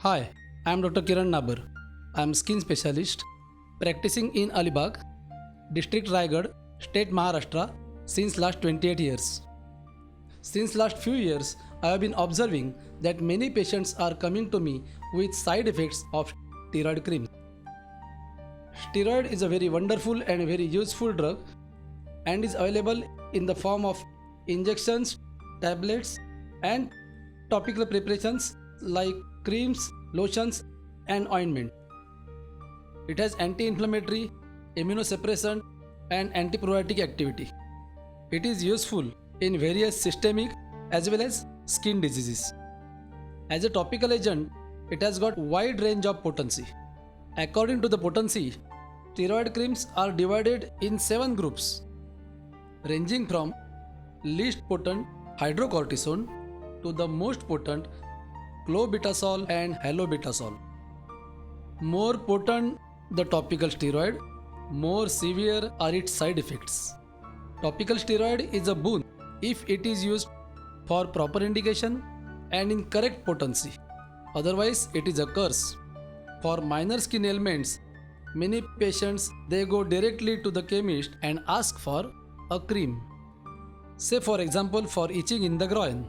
Hi, I am Dr. Kiran Nabar. I am skin specialist practicing in Alibag, District Raigad, State Maharashtra since last 28 years. Since last few years, I have been observing that many patients are coming to me with side effects of steroid cream. Steroid is a very wonderful and very useful drug and is available in the form of injections, tablets, and topical preparations like creams, lotions, and ointment. It has anti-inflammatory, immunosuppressant, and antiprobiotic activity. It is useful in various systemic as well as skin diseases. As a topical agent, it has got wide range of potency. According to the potency, steroid creams are divided in 7 groups, ranging from least potent hydrocortisone to the most potent clobetasol and halobetasol. More potent the topical steroid, more severe are its side effects. Topical steroid is a boon if it is used for proper indication and in correct potency. Otherwise, it is a curse. For minor skin ailments, many patients they go directly to the chemist and ask for a cream. Say for example for itching in the groin.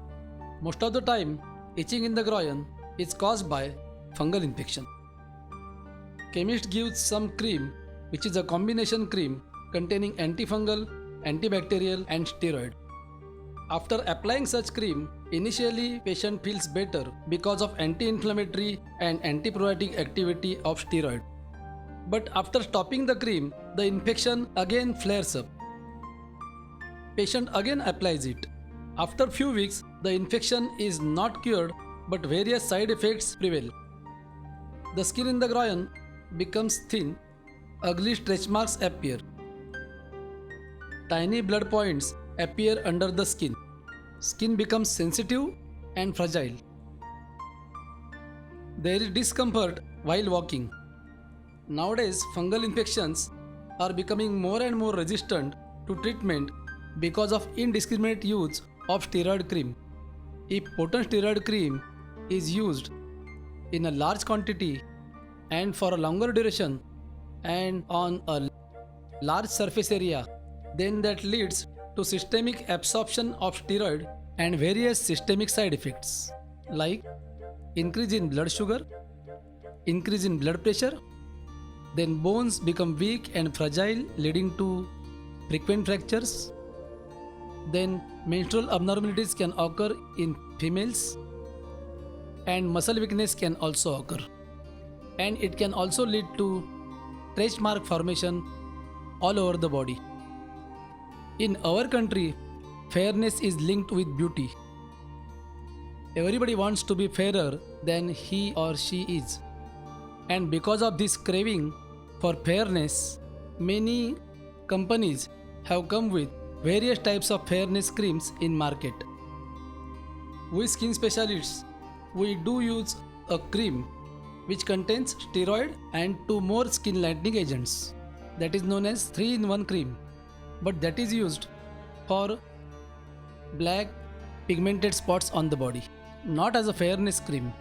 Most of the time, itching in the groin is caused by fungal infection. Chemist gives some cream which is a combination cream containing antifungal, antibacterial and steroid. After applying such cream, initially patient feels better because of anti-inflammatory and antiprobiotic activity of steroid. But after stopping the cream, the infection again flares up. Patient again applies it. After few weeks, the infection is not cured but various side effects prevail. The skin in the groin becomes thin, ugly stretch marks appear. Tiny blood points appear under the skin. Skin becomes sensitive and fragile. There is discomfort while walking. Nowadays, fungal infections are becoming more and more resistant to treatment because of indiscriminate use of steroid cream. If potent steroid cream is used in a large quantity and for a longer duration and on a large surface area, then that leads to systemic absorption of steroid and various systemic side effects like increase in blood sugar, increase in blood pressure, then bones become weak and fragile leading to frequent fractures. Then menstrual abnormalities can occur in females and muscle weakness can also occur. And it can also lead to stretch mark formation all over the body. In our country, fairness is linked with beauty. Everybody wants to be fairer than he or she is. And because of this craving for fairness, many companies have come with various types of fairness creams in market. We skin specialists, we do use a cream which contains steroid and 2 more skin lightening agents. That is known as 3-in-1 cream. But that is used for black pigmented spots on the body, not as a fairness cream.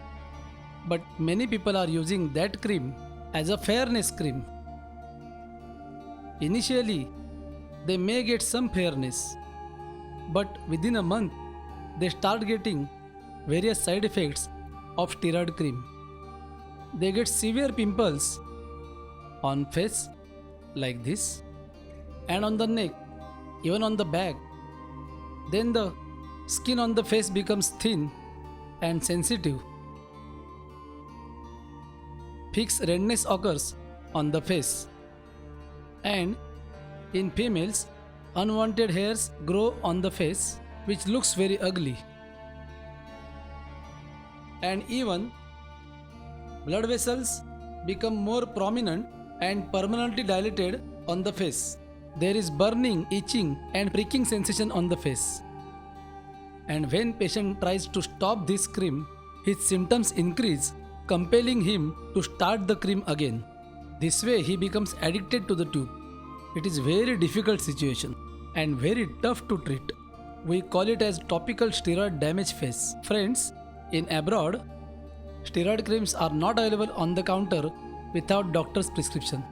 But many people are using that cream as a fairness cream. Initially, they may get some fairness, but within a month, they start getting various side effects of steroid cream. They get severe pimples on face like this and on the neck, even on the back. Then the skin on the face becomes thin and sensitive. Fixed redness occurs on the face. And in females, unwanted hairs grow on the face, which looks very ugly. And even blood vessels become more prominent and permanently dilated on the face. There is burning, itching and pricking sensation on the face. And when patient tries to stop this cream, his symptoms increase, compelling him to start the cream again. This way he becomes addicted to the tube. It is very difficult situation and very tough to treat. We call it as topical steroid damage phase. Friends, in abroad, Steroid creams are not available on the counter without doctor's prescription.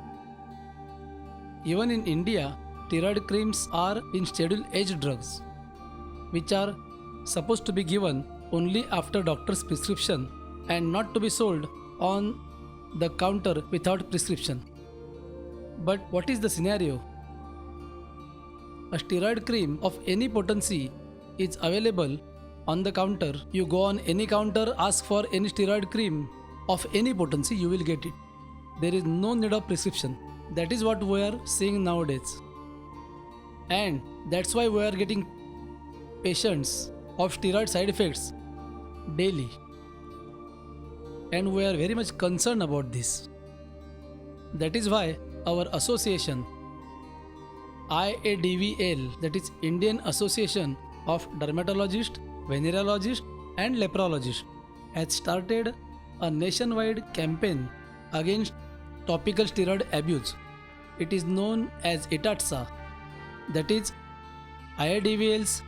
Even in India, steroid creams are in scheduled age drugs, which are supposed to be given only after doctor's prescription and not to be sold on the counter without prescription. But what is the scenario? A steroid cream of any potency is available on the counter. You go on any counter, ask for any steroid cream of any potency, you will get it. There is no need of prescription. That is what we are seeing nowadays. And that's why we are getting patients of steroid side effects daily. And we are very much concerned about this. That is why our association, IADVL, that is Indian Association of Dermatologists, Venereologists and Leprologists, has started a nationwide campaign against topical steroid abuse. It is known as ITATSA, that is IADVL's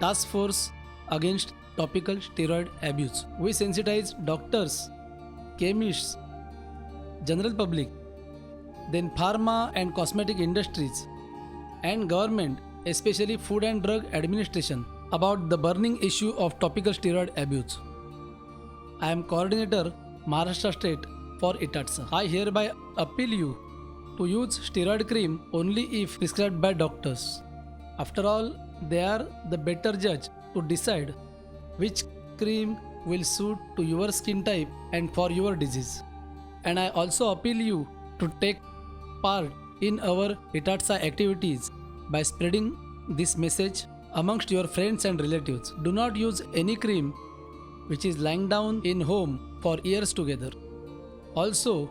Task Force Against Topical Steroid Abuse. We sensitize doctors, chemists, general public, then pharma and cosmetic industries, and government, especially Food and Drug Administration, about the burning issue of topical steroid abuse. I am coordinator, Maharashtra State for ITATSA. I hereby appeal you to use steroid cream only if prescribed by doctors. After all, they are the better judge to decide which cream will suit to your skin type and for your disease. And I also appeal you to take part in our ITATSA activities by spreading this message amongst your friends and relatives. Do not use any cream which is lying down in home for years together. Also,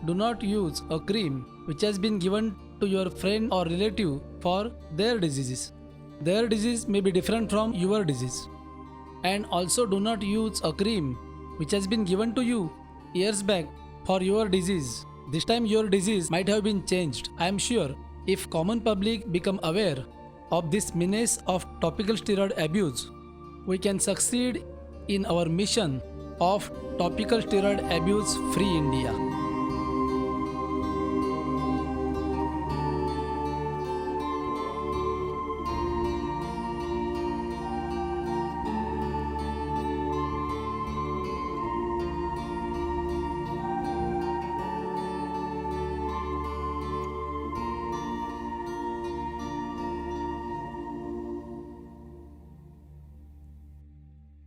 do not use a cream which has been given to your friend or relative for their diseases. Their disease may be different from your disease. And also do not use a cream which has been given to you years back for your disease. This time your disease might have been changed. I am sure if common public become aware of this menace of topical steroid abuse, we can succeed in our mission of topical steroid abuse free India.